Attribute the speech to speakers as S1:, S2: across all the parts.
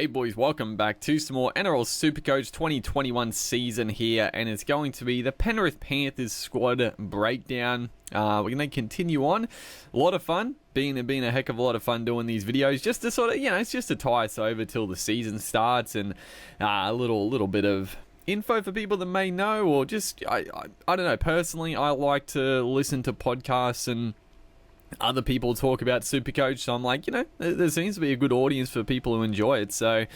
S1: Hey boys, welcome back to some more NRL Supercoach 2021 season here, and it's going to be the Penrith Panthers squad breakdown. We're going to continue on. A lot of fun, been a heck of a lot of fun doing these videos, just to sort of, it's just to tie us over till the season starts, and a little bit of info for people that may know, or just, I don't know, personally, I like to listen to podcasts and other people talk about Supercoach, so I'm like, there seems to be a good audience for people who enjoy it, so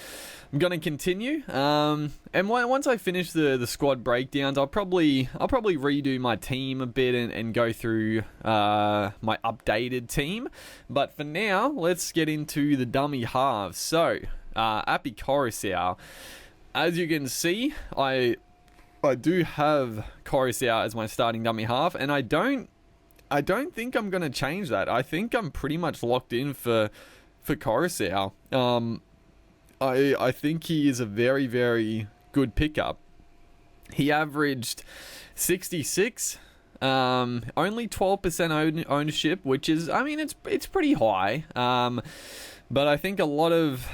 S1: I'm going to continue, and once I finish the squad breakdowns, I'll probably redo my team a bit and go through my updated team, but for now, let's get into the dummy halves. So, Api Coruscant, as you can see, I do have Coruscant as my starting dummy half, and I don't think I'm going to change that. I think I'm pretty much locked in for Coruscant. I think he is a very, very good pickup. He averaged 66, only 12% ownership, which is, it's pretty high. But I think a lot of,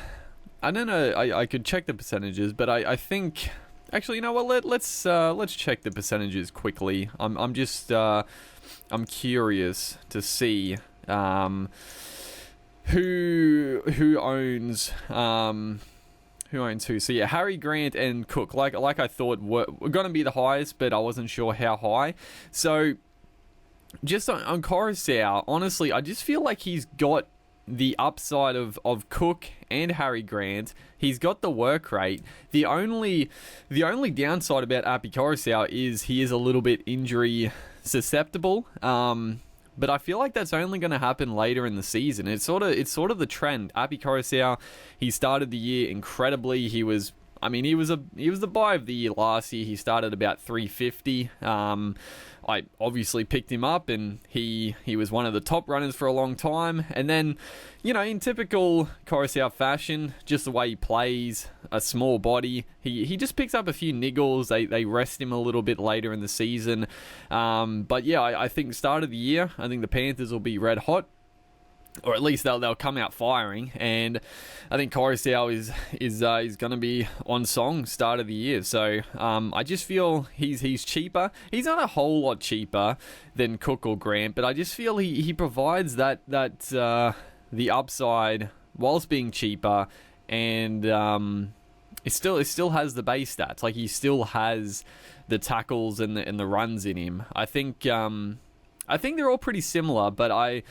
S1: I don't know, I could check the percentages, but I think, actually, you know what, let's check the percentages quickly. I'm curious to see who owns who. So yeah, Harry Grant and Cook, like I thought were going to be the highest, but I wasn't sure how high. So just on Coruscant, honestly, I just feel like he's got the upside of Cook and Harry Grant. He's got the work rate. The only downside about Api Coruscant is he is a little bit injury susceptible. But I feel like that's only going to happen later in the season. It's sort of the trend. Api Coruscant, he started the year incredibly. He was the buy of the year last year. He started about 350. I obviously picked him up, and he was one of the top runners for a long time. And then, in typical Coruscant fashion, just the way he plays, a small body, he just picks up a few niggles. They rest him a little bit later in the season. But yeah, I think start of the year, I think the Panthers will be red hot, or at least they'll come out firing, and I think Coruscant is going to be on song start of the year. So I just feel he's cheaper. He's not a whole lot cheaper than Cook or Grant, but I just feel he provides that the upside whilst being cheaper, and it still has the base stats. Like, he still has the tackles and the runs in him. I think they're all pretty similar, but I'm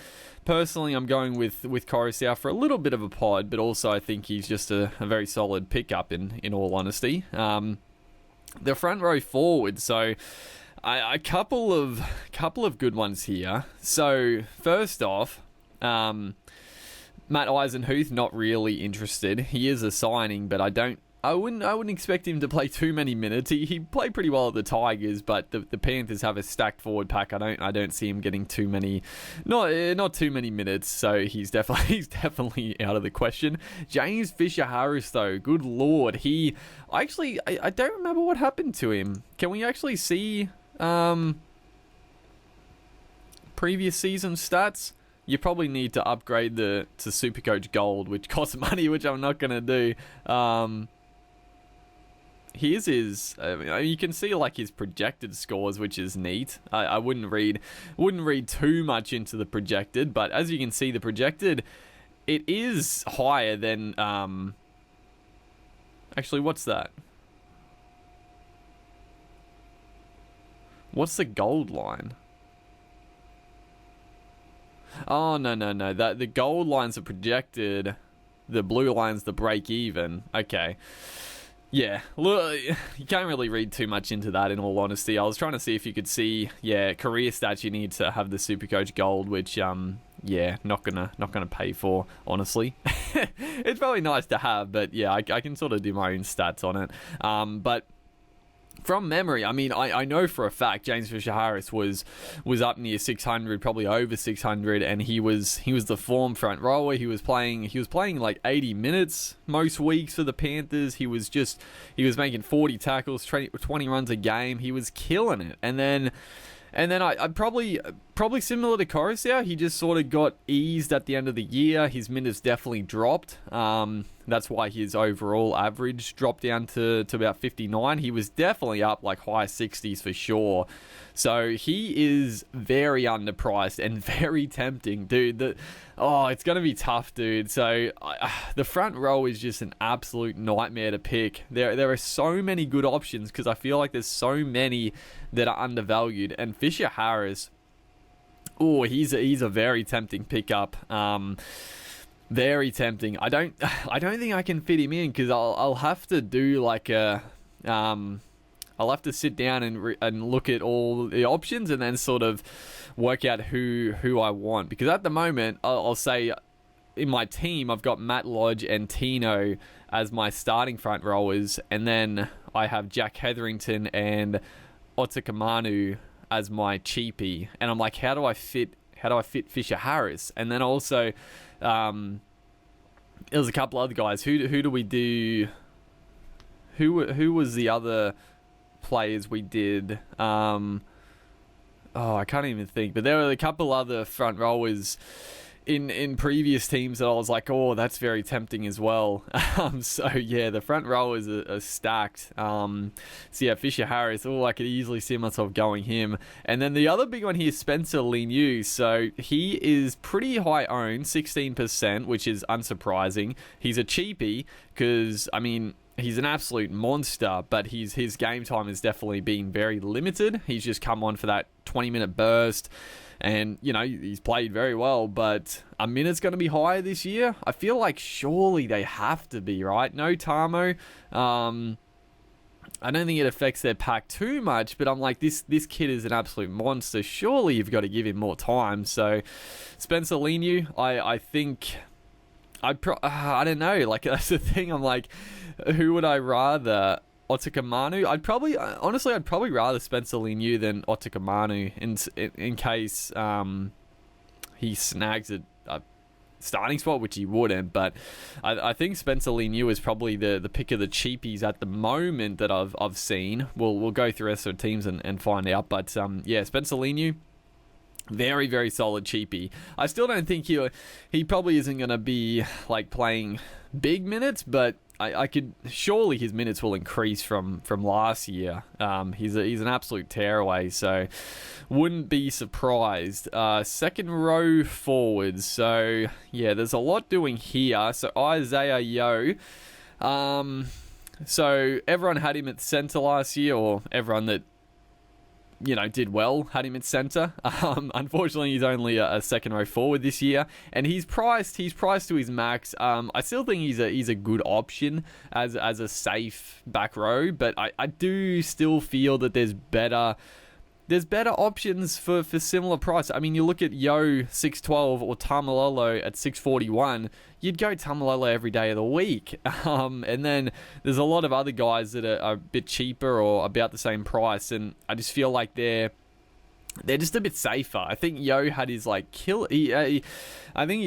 S1: going with Coruscant for a little bit of a pod, but also I think he's just a very solid pickup in all honesty. The front row forward, so a couple of good ones here. So first off, Matt Eisenhuth, not really interested. He is a signing, but I wouldn't expect him to play too many minutes. He played pretty well at the Tigers, but the Panthers have a stacked forward pack. I don't see him getting too many, not too many minutes. So he's definitely out of the question. James Fisher-Harris, though, good lord, I don't remember what happened to him. Can we actually see previous season stats? You probably need to upgrade to Supercoach Gold, which costs money, which I'm not going to do. Here's his. You can see like his projected scores, which is neat. I wouldn't read too much into the projected, but as you can see, the projected, it is higher than. Actually, what's that? What's the gold line? Oh no! The gold line's are projected. The blue line's the break even. Okay. Yeah, look, you can't really read too much into that, in all honesty. I was trying to see if you could see, career stats. You need to have the Supercoach Gold, which, not gonna pay for, honestly. It's probably nice to have, but yeah, I can sort of do my own stats on it. But from memory, I know for a fact James Fisher-Harris was up near 600, probably over 600, and he was the form front rower. He was playing like 80 minutes most weeks for the Panthers. He was making 40 tackles, 20 runs a game. He was killing it. And then I probably Probably similar to Coruscant, he just sort of got eased at the end of the year. His minutes definitely dropped. That's why his overall average dropped down to about 59. He was definitely up like high 60s for sure. So he is very underpriced and very tempting, dude. It's going to be tough, dude. So the front row is just an absolute nightmare to pick. There are so many good options because I feel like there's so many that are undervalued. And Fisher Harris, he's a very tempting pickup. Very tempting. I don't think I can fit him in because I'll have to do like I'll have to sit down and look at all the options and then sort of work out who I want. Because at the moment, I'll say in my team, I've got Matt Lodge and Tino as my starting front rowers, and then I have Jack Hetherington and Otakamanu as my cheapie. And I'm like, how do I fit Fisher Harris? And then also, there's a couple other guys. Who do we do? Who was the other players we did? I can't even think. But there were a couple other front rowers in previous teams that I was like, that's very tempting as well. So yeah, the front rowers are stacked. So yeah, Fisher Harris. I could easily see myself going him. And then the other big one here is Spencer Leniu. So he is pretty high owned, 16%, which is unsurprising. He's a cheapie because he's an absolute monster, but his game time has definitely been very limited. He's just come on for that 20-minute burst, and, he's played very well, but a minute's going to be higher this year. I feel like surely they have to be, right? No Tamo. I don't think it affects their pack too much, but I'm like, this kid is an absolute monster. Surely you've got to give him more time. So, Spencer Leniu, I think... I don't know. Like, that's the thing. I'm like, who would I rather? Otakamanu? I'd probably rather Spencer Leniu than Otakamanu in case he snags a starting spot, which he wouldn't. But I think Spencer Leniu is probably the pick of the cheapies at the moment that I've seen. We'll go through rest of the teams and find out. But Spencer Leniu, very, very solid cheapie. I still don't think he probably isn't going to be like playing big minutes, but I could surely his minutes will increase from last year. He's an absolute tearaway, so wouldn't be surprised. Second row forwards. So yeah, there's a lot doing here. So Isaiah Yeo. So everyone had him at centre last year, or everyone that did well, had him at centre. Unfortunately, he's only a second row forward this year, and he's priced to his max. I still think he's a good option as a safe back row, but I do still feel that there's better options for similar price. You look at Yo 612 or Tamalolo at 641. You'd go Tamalolo every day of the week. And then there's a lot of other guys that are a bit cheaper or about the same price, and I just feel like they're just a bit safer. I think Yo had his I think he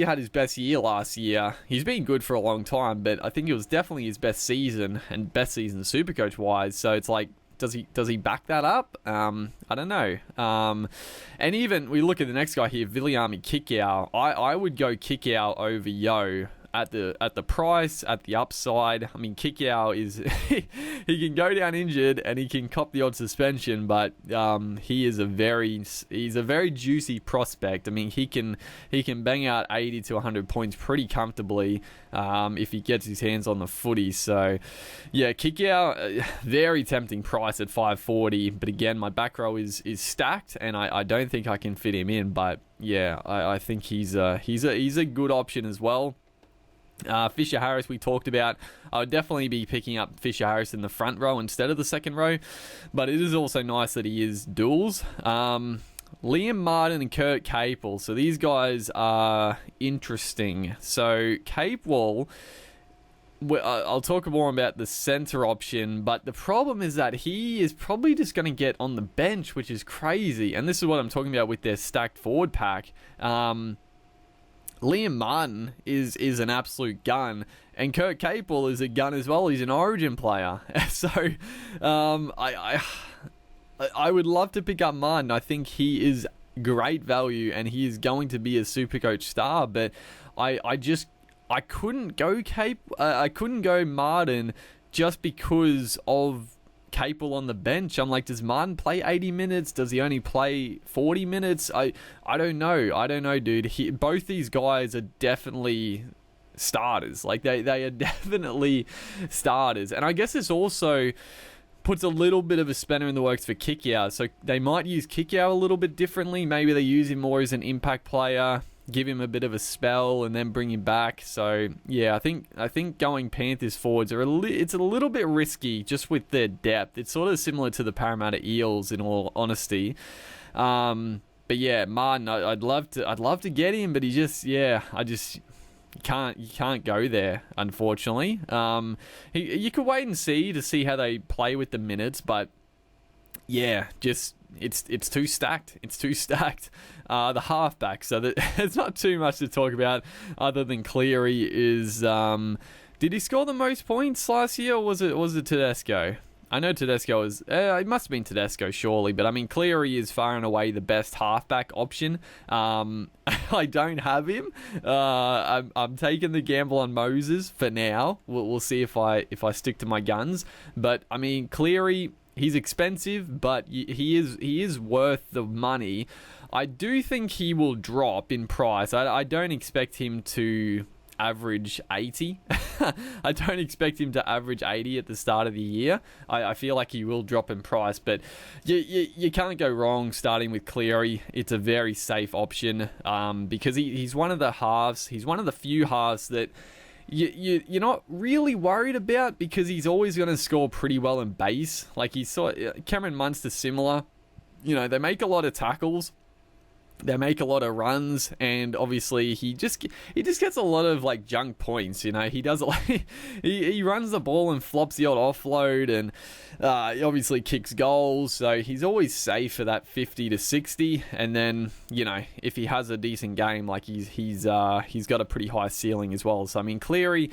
S1: had his best year last year. He's been good for a long time, but I think it was definitely his best season and best season Supercoach wise. So it's like, does he back that up? I don't know. And even we look at the next guy here, Viliami Kikau. I would go Kikau over Yo at the price, at the upside. Kikau is he can go down injured and he can cop the odd suspension, but he's a very juicy prospect. He can bang out 80 to 100 points pretty comfortably if he gets his hands on the footy. So yeah, Kikau, very tempting price at 540, but again, my back row is stacked and I don't think I can fit him in, but yeah, I think he's a good option as well. Fisher Harris we talked about. I would definitely be picking up Fisher Harris in the front row instead of the second row, but it is also nice that he is duals. Liam Martin and Kurt Capewell. So these guys are interesting. So Capewell, I'll talk more about the centre option, but the problem is that he is probably just going to get on the bench, which is crazy. And this is what I'm talking about with their stacked forward pack. Liam Martin is an absolute gun, and Kurt Capewell is a gun as well. He's an Origin player. So I would love to pick up Martin. I think he is great value, and he is going to be a Supercoach star. But I couldn't go I couldn't go Martin just because of Capel on the bench. I'm like, does Martin play 80 minutes? Does he only play 40 minutes? I don't know, dude. Both these guys are definitely starters. Like, they are definitely starters. And I guess this also puts a little bit of a spanner in the works for Kikau. So they might use Kikau a little bit differently. Maybe they use him more as an impact player, give him a bit of a spell, and then bring him back. So yeah, I think going Panthers forwards it's a little bit risky just with their depth. It's sort of similar to the Parramatta Eels, in all honesty. But yeah, Martin, I'd love to get him, but you can't go there, unfortunately. You could wait and see how they play with the minutes, but yeah, just it's too stacked. It's too stacked. The halfback, so there's not too much to talk about other than Cleary is. Did he score the most points last year, or was it Tedesco? I know Tedesco is. It must have been Tedesco, surely. But I mean, Cleary is far and away the best halfback option. I don't have him. I'm taking the gamble on Moses for now. We'll see if I stick to my guns. But I mean, Cleary, he's expensive, but he is worth the money. I do think he will drop in price. I don't expect him to average 80. I don't expect him to average 80 at the start of the year. I feel like he will drop in price, but you can't go wrong starting with Cleary. It's a very safe option because he's one of the halves. He's one of the few halves that you're not really worried about because he's always going to score pretty well in base. Like Cameron Munster similar. They make a lot of tackles. They make a lot of runs, and obviously he just gets a lot of like junk points. He does he runs the ball and flops the odd offload, and he obviously kicks goals. So he's always safe for that 50 to 60. And then if he has a decent game, like he's got a pretty high ceiling as well. So I mean, Cleary,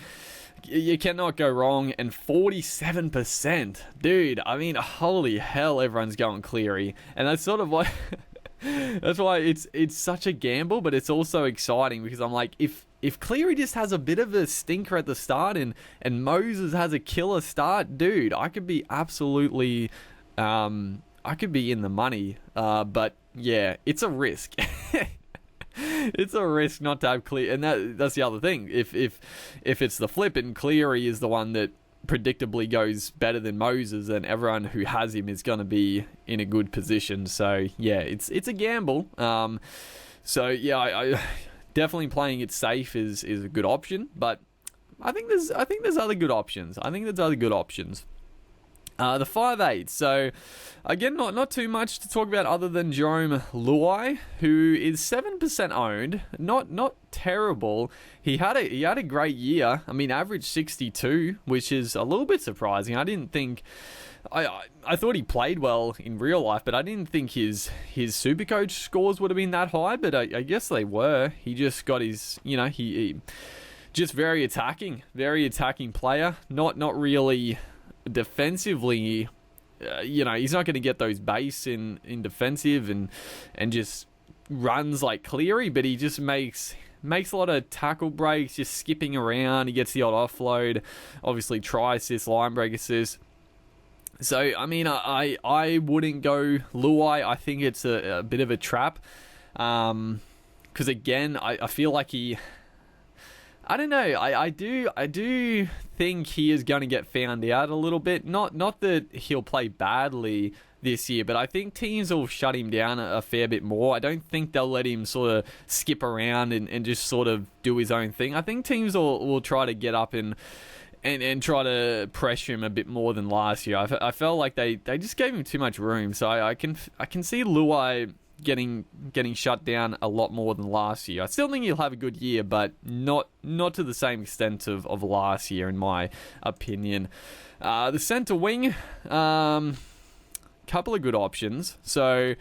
S1: you cannot go wrong. And 47%, dude. I mean, holy hell, everyone's going Cleary, and that's sort of like. That's why it's such a gamble, but it's also exciting because I'm like, if Cleary just has a bit of a stinker at the start and Moses has a killer start, dude, I could be absolutely, I could be in the money. But yeah, it's a risk. It's a risk not to have Cleary, and that's the other thing. If it's the flip and Cleary is the one that predictably goes better than Moses, and everyone who has him is going to be in a good position. So yeah, it's a gamble. So yeah, I definitely playing it safe is a good option, but I think there's other good options. The 5'8". So again, not too much to talk about other than Jerome Luai, who is 7% owned. Not terrible. He had a great year. I mean, average 62, which is a little bit surprising. I didn't think. I thought he played well in real life, but I didn't think his Supercoach scores would have been that high. But I guess they were. He just got his. He just very attacking player. Not really defensively. He's not going to get those base in defensive and just runs like Cleary, but he just makes a lot of tackle breaks, just skipping around. He gets the odd offload, obviously try assist, line break assist. So I mean, I wouldn't go Luai. I think it's a bit of a trap, because again, I feel like he. I don't know. I do think he is going to get found out a little bit. Not that he'll play badly this year, but I think teams will shut him down a fair bit more. I don't think they'll let him sort of skip around and just sort of do his own thing. I think teams will try to get up and try to pressure him a bit more than last year. I felt like they just gave him too much room. So I can see Luai getting shut down a lot more than last year. I still think he'll have a good year, but not to the same extent of last year, in my opinion. The centre wing, couple of good options. So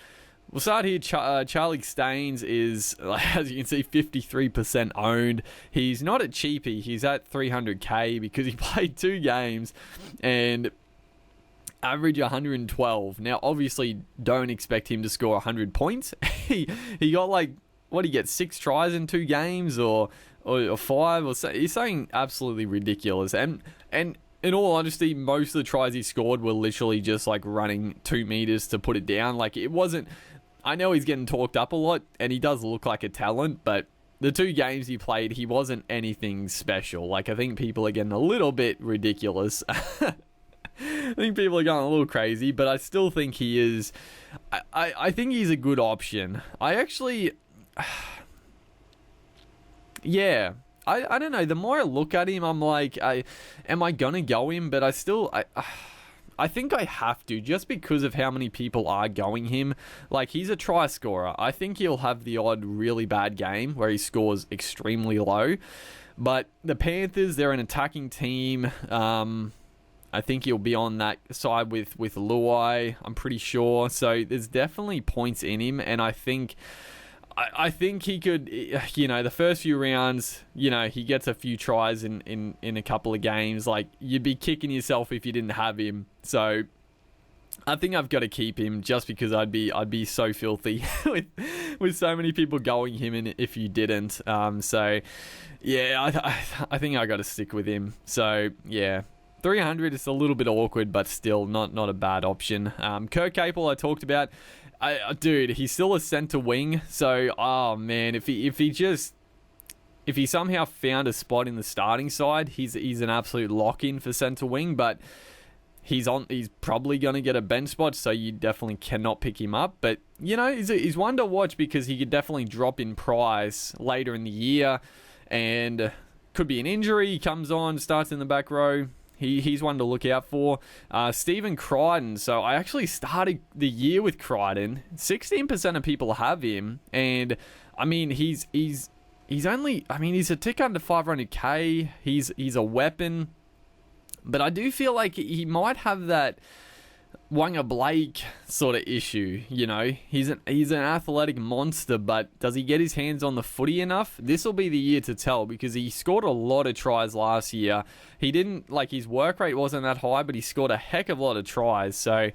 S1: we'll start here. Charlie Staines is, as you can see, 53% owned. He's not a cheapie. He's at 300k because he played 2 games and average 112. Now, obviously, don't expect him to score 100 points. he got like, what, he gets 6 tries in 2 games or 5 or so. He's saying absolutely ridiculous. And in all honesty, most of the tries he scored were literally just like running 2 meters to put it down. Like, it wasn't, I know he's getting talked up a lot and he does look like a talent, but the 2 games he played, he wasn't anything special. Like, I think people are getting a little bit ridiculous. I think people are going a little crazy, but I still think he is, I think he's a good option. I actually, yeah, I don't know. The more I look at him, I'm like, am I gonna go him? But I think I have to, just because of how many people are going him. Like, he's a try scorer. I think he'll have the odd really bad game where he scores extremely low. But the Panthers, they're an attacking team. I think he'll be on that side with Luai, I'm pretty sure. So there's definitely points in him, and I think he could, the first few rounds, he gets a few tries in a couple of games. Like, you'd be kicking yourself if you didn't have him. So I think I've got to keep him, just because I'd be so filthy with so many people going him in if you didn't. So yeah, I think I got to stick with him. So yeah. 300 is a little bit awkward, but still not a bad option. Kurt Capel, I talked about. Dude, he's still a center wing. So, oh man, if he somehow found a spot in the starting side, he's an absolute lock-in for center wing. But he's probably going to get a bench spot, so you definitely cannot pick him up. But he's one to watch, because he could definitely drop in price later in the year, and could be an injury. He comes on, starts in the back row. He's one to look out for. Stephen Crichton. So I actually started the year with Crichton. 16% of people have him, and I mean he's only, he's a tick under 500k. He's a weapon, but I do feel like he might have that Wanga Blake sort of issue. He's an athletic monster, but does he get his hands on the footy enough? This will be the year to tell, because he scored a lot of tries last year. He didn't, his work rate wasn't that high, but he scored a heck of a lot of tries. So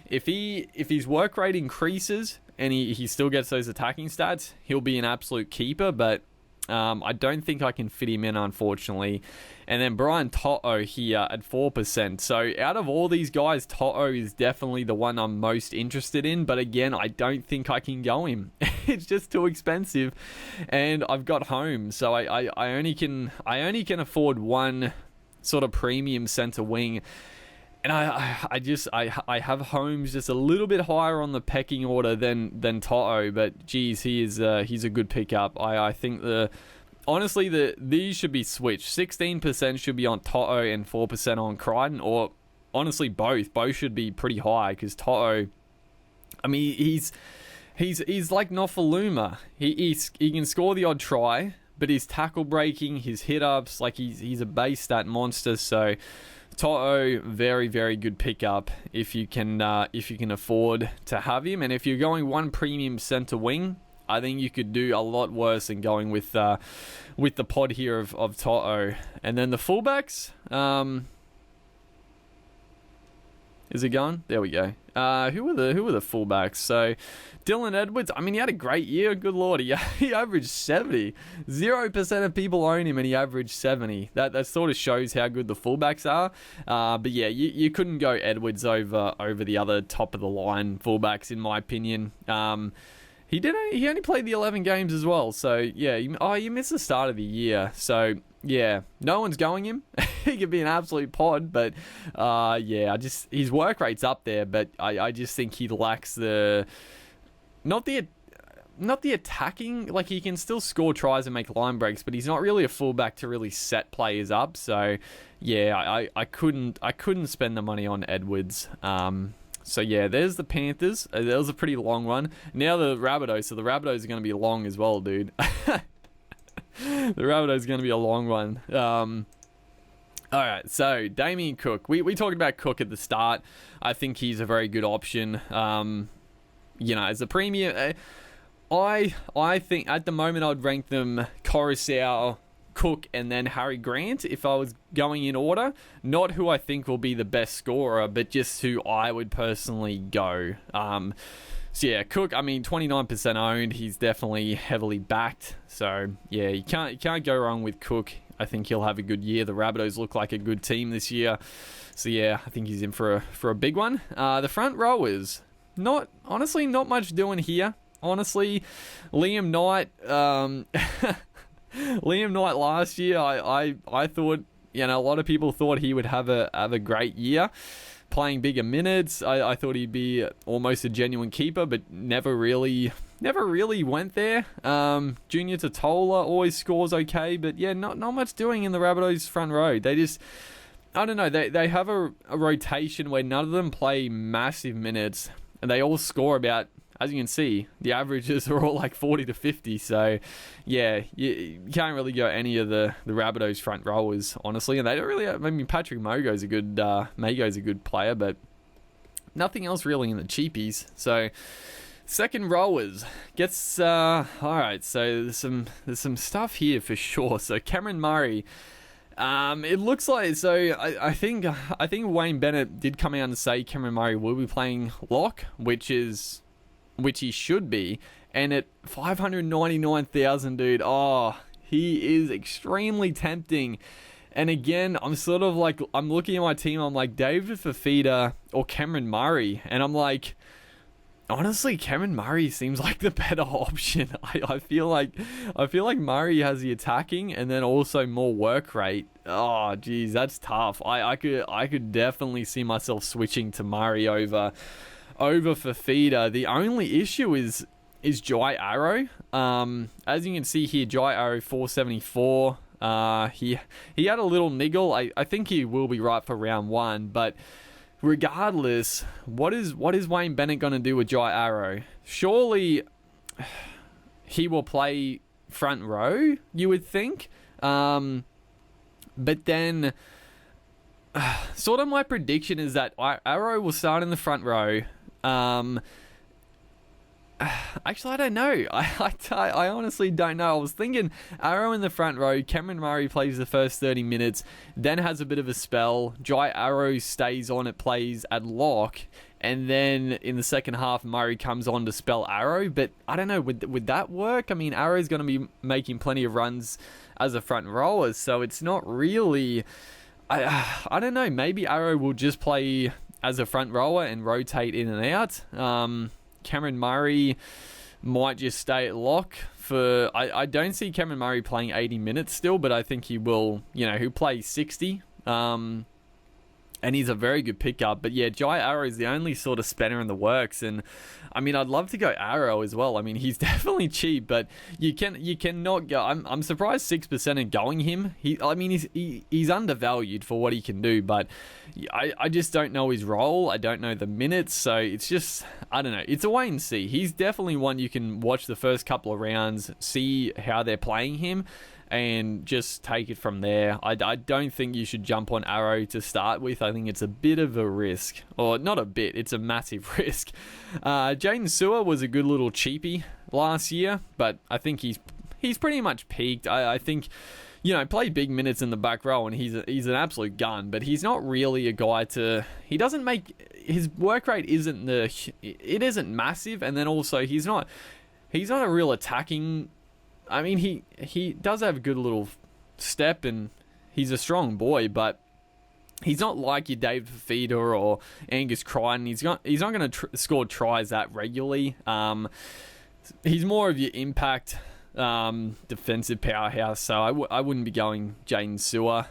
S1: if his work rate increases and he still gets those attacking stats, he'll be an absolute keeper. But I don't think I can fit him in, unfortunately. And then Brian To'o here at 4%. So out of all these guys, To'o is definitely the one I'm most interested in. But again, I don't think I can go him. It's just too expensive, and I've got Holmes. So I only can afford one sort of premium center wing. And I have Holmes just a little bit higher on the pecking order than To'o, but geez, he's a good pickup. I think these should be switched. 16% should be on To'o and 4% on Crichton, or honestly both. Both should be pretty high, because To'o, he's like Nofaluma. He can score the odd try, but his tackle breaking, his hit ups, he's a base stat monster. So To'o, very, very good pickup if you can afford to have him. And if you're going one premium center wing, I think you could do a lot worse than going with the pod here of To'o. And then the fullbacks, is it going? There we go. Who were the fullbacks? So Dylan Edwards, he had a great year. Good Lord, he averaged 70. 0% of people own him, and he averaged 70. That sort of shows how good the fullbacks are. But yeah, you couldn't go Edwards over the other top of the line fullbacks, in my opinion. He only played the 11 games as well. So yeah, you missed the start of the year. So yeah, no one's going him. He could be an absolute pod, but his work rate's up there, but I just think he lacks not the attacking. Like, he can still score tries and make line breaks, but he's not really a fullback to really set players up. So yeah, I couldn't spend the money on Edwards. So yeah, there's the Panthers. That was a pretty long one. Now the Rabbitohs. So the Rabbitohs are going to be long as well, dude. The Rabbitohs is going to be a long one. All right, so Damien Cook. We talked about Cook at the start. I think he's a very good option. As a premium, I think at the moment I'd rank them Coruscant, Cook, and then Harry Grant if I was going in order. Not who I think will be the best scorer, but just who I would personally go. So yeah, Cook, I mean, 29% owned. He's definitely heavily backed. So yeah, you can't go wrong with Cook. I think he'll have a good year. The Rabbitohs look like a good team this year. So yeah, I think he's in for a big one. The front rowers, honestly not much doing here. Honestly, Liam Knight, Liam Knight last year, I thought, a lot of people thought he would have a great year, playing bigger minutes. I thought he'd be almost a genuine keeper, but never really went there. Junior Totola always scores okay, but yeah, not much doing in the Rabbitohs front row. They just, I don't know, they have a rotation where none of them play massive minutes, and they all score about, as you can see, the averages are all like 40 to 50. So, yeah, you can't really go any of the Rabbitohs front rowers, honestly. And they don't really, I mean, Patrick Mago's a good player, but nothing else really in the cheapies. So, second rowers gets, all right, so there's some stuff here for sure. So, Cameron Murray. It looks like, so I think Wayne Bennett did come out and say Cameron Murray will be playing lock, which he should be, and at 599,000, dude, he is extremely tempting. And again, I'm sort of like, I'm looking at my team, I'm like, David Fafita or Cameron Murray, and I'm like, honestly, Cameron Murray seems like the better option. I feel like Murray has the attacking and then also more work rate. Oh, geez, that's tough. I could definitely see myself switching to Murray over Fafita. The only issue is Jai Arrow. As you can see here, Jai Arrow 474. He had a little niggle. I think he will be right for round 1, but regardless, what is Wayne Bennett going to do with Jai Arrow? Surely he will play front row, you would think. But then sort of my prediction is that Arrow will start in the front row. Actually, I don't know. I honestly don't know. I was thinking Arrow in the front row, Cameron Murray plays the first 30 minutes, then has a bit of a spell. Jai Arrow stays on, it plays at lock, and then in the second half, Murray comes on to spell Arrow. But I don't know, would that work? I mean, Arrow's going to be making plenty of runs as a front rower, so it's not really... I don't know. Maybe Arrow will just play as a front rower and rotate in and out. Cameron Murray might just stay at lock for... I don't see Cameron Murray playing 80 minutes still, but I think he will, he'll play 60. And he's a very good pickup. But yeah, Jai Arrow is the only sort of spanner in the works. And I mean, I'd love to go Arrow as well. I mean, he's definitely cheap, but you cannot go... I'm surprised 6% are going him. He's undervalued for what he can do, but I just don't know his role. I don't know the minutes, so it's just... I don't know. It's a wait and see. He's definitely one you can watch the first couple of rounds, see how they're playing him, and just take it from there. I don't think you should jump on Arrow to start with. I think it's a bit of a risk. Or not a bit, it's a massive risk. Jaden Sewer was a good little cheapie last year, but I think he's pretty much peaked. I think, played big minutes in the back row, and he's an absolute gun, but he's not really a guy to... He doesn't make... His work rate isn't massive, and then also he's not a real attacking... I mean, he does have a good little step, and he's a strong boy, but he's not like your David Fafita or Angus Crichton. He's not going to score tries that regularly. He's more of your impact defensive powerhouse, so I wouldn't be going Jaden Sewer.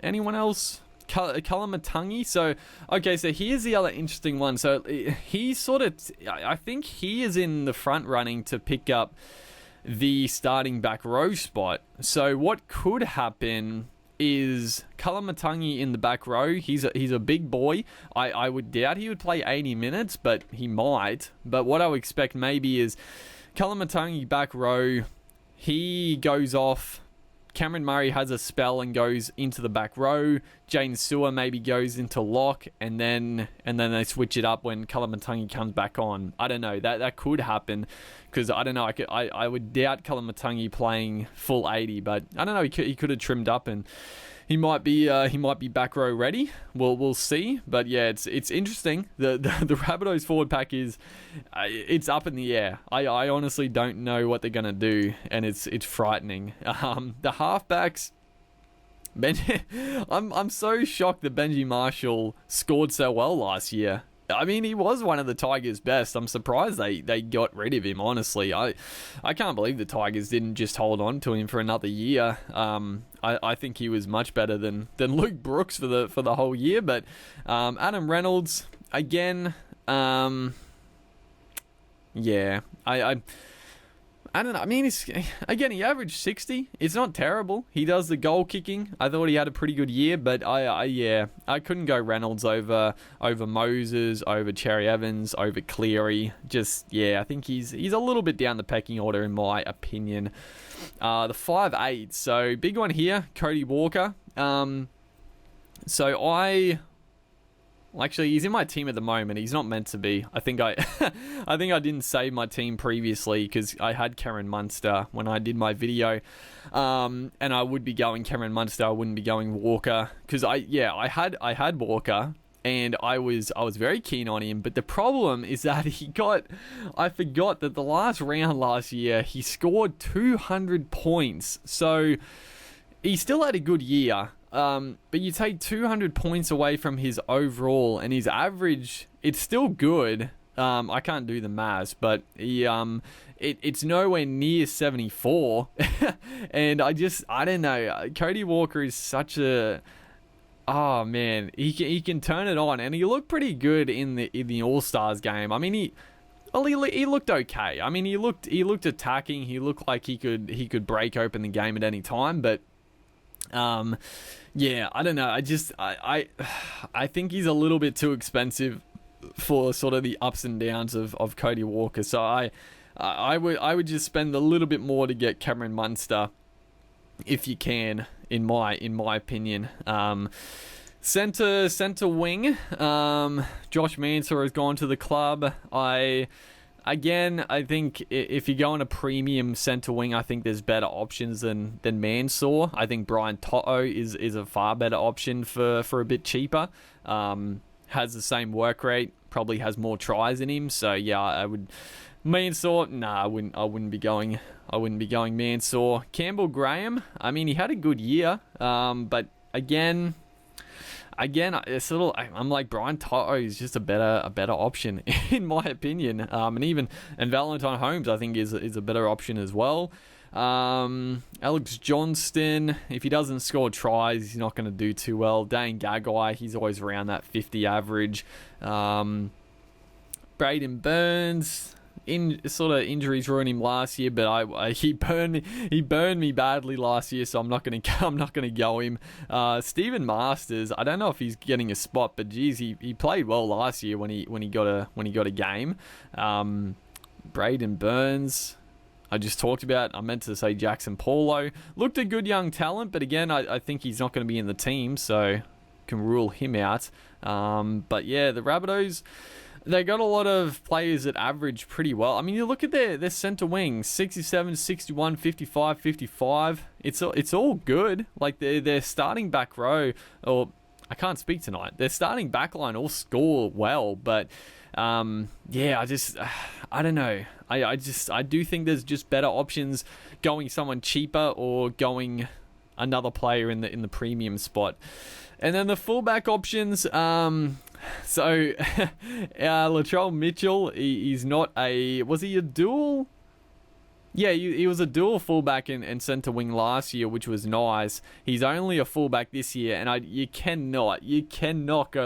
S1: Anyone else? Kalamatangi. So here's the other interesting one. So he I think he is in the front running to pick up the starting back row spot. So what could happen is Kalamatangi in the back row. He's a big boy. I would doubt he would play 80 minutes, but he might. But what I would expect maybe is Kalamatangi back row. He goes off. Cameron Murray has a spell and goes into the back row. Jaden Sewer maybe goes into lock, and then they switch it up when Kalamatangi comes back on. I don't know. That could happen, because I don't know. I would doubt Kalamatangi playing full 80, but I don't know. He could have trimmed up and he might be back row ready. We'll see. But yeah, it's interesting. The Rabbitohs forward pack is it's up in the air. I honestly don't know what they're gonna do, and it's frightening. The halfbacks. I'm so shocked that Benji Marshall scored so well last year. I mean, he was one of the Tigers' best. I'm surprised they got rid of him, honestly. I can't believe the Tigers didn't just hold on to him for another year. I think he was much better than Luke Brooks for the whole year. But Adam Reynolds, again, yeah, I don't know. I mean, again, he averaged 60. It's not terrible. He does the goal kicking. I thought he had a pretty good year, but I couldn't go Reynolds over Moses, over Cherry Evans, over Cleary. Just, yeah, I think he's a little bit down the pecking order in my opinion. The 5'8", so big one here, Cody Walker. Actually, he's in my team at the moment. He's not meant to be. I think I didn't save my team previously because I had Cameron Munster when I did my video, and I would be going Cameron Munster. I wouldn't be going Walker because I had Walker and I was very keen on him. But the problem is that I forgot that the last round last year he scored 200 points. So he still had a good year. But you take 200 points away from his overall, and his average, it's still good. I can't do the maths, but it's nowhere near 74. And I don't know. Cody Walker is such a... Oh, man. He can turn it on, and he looked pretty good in the All-Stars game. I mean, he looked okay. I mean, he looked attacking. He looked like he could break open the game at any time, but... yeah, I don't know. I think he's a little bit too expensive for sort of the ups and downs of Cody Walker. So I would just spend a little bit more to get Cameron Munster if you can, in my opinion. Center wing. Josh Mansour has gone to the club. Again, I think if you're going a premium centre wing, I think there's better options than Mansour. I think Brian Toto is a far better option for a bit cheaper. Has the same work rate, probably has more tries in him. So yeah, I would Mansour. Nah, I wouldn't be going Mansour. Campbell Graham. I mean, he had a good year, but again, it's a little. I'm like Brian Toto is just a better option in my opinion. And Valentine Holmes I think is a better option as well. Alex Johnston, if he doesn't score tries, he's not going to do too well. Dane Gagai, he's always around that 50 average. Braden Burns. Injuries ruined him last year, but he burned me badly last year, so I'm not gonna go him. Stephen Masters, I don't know if he's getting a spot, but geez, he played well last year when he got a game. Braden Burns, I just talked about. I meant to say Jackson Paulo, looked a good young talent, but again, I think he's not going to be in the team, so can rule him out. But yeah, the Rabbitohs. They got a lot of players that average pretty well. I mean, you look at their centre wings, 67, 61, 55, 55. It's all good. Like, their starting back row, or I can't speak tonight. Their starting backline all score well, but yeah, I don't know. I do think there's just better options going someone cheaper or going another player in the premium spot. And then the fullback options, so Latrell Mitchell, he's not was he a dual? Yeah, he was a dual fullback and centre wing last year, which was nice. He's only a fullback this year, and you cannot go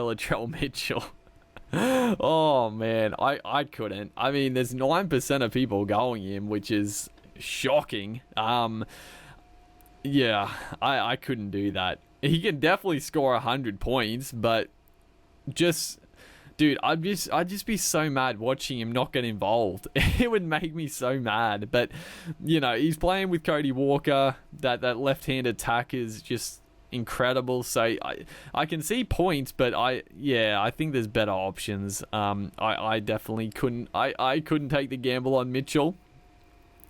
S1: Latrell Mitchell. Oh man, I couldn't. I mean, there's 9% of people going him, which is shocking. Yeah, I couldn't do that. He can definitely score 100 points, but just, dude, I'd just be so mad watching him not get involved. It would make me so mad. But, you know, he's playing with Cody Walker. That left-hand attack is just incredible. So I can see points, but I think there's better options. I definitely couldn't. I couldn't take the gamble on Mitchell.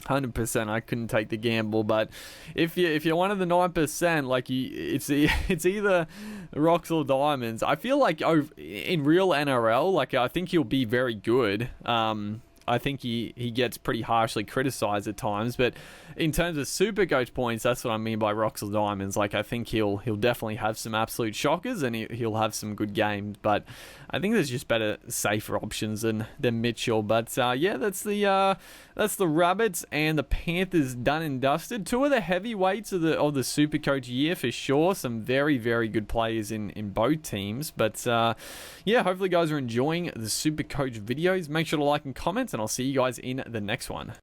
S1: 100%, I couldn't take the gamble, but if you're one of the 9%, like it's either rocks or diamonds. I feel like in real NRL, like I think he'll be very good. I think he gets pretty harshly criticized at times, but in terms of Supercoach points, that's what I mean by rocks or diamonds. Like I think he'll definitely have some absolute shockers, and he'll have some good games. But I think there's just better, safer options than Mitchell. But yeah, that's the Rabbits and the Panthers done and dusted. Two of the heavyweights of the Supercoach year for sure. Some very, very good players in both teams. But yeah, hopefully you guys are enjoying the Supercoach videos. Make sure to like and comment, and I'll see you guys in the next one.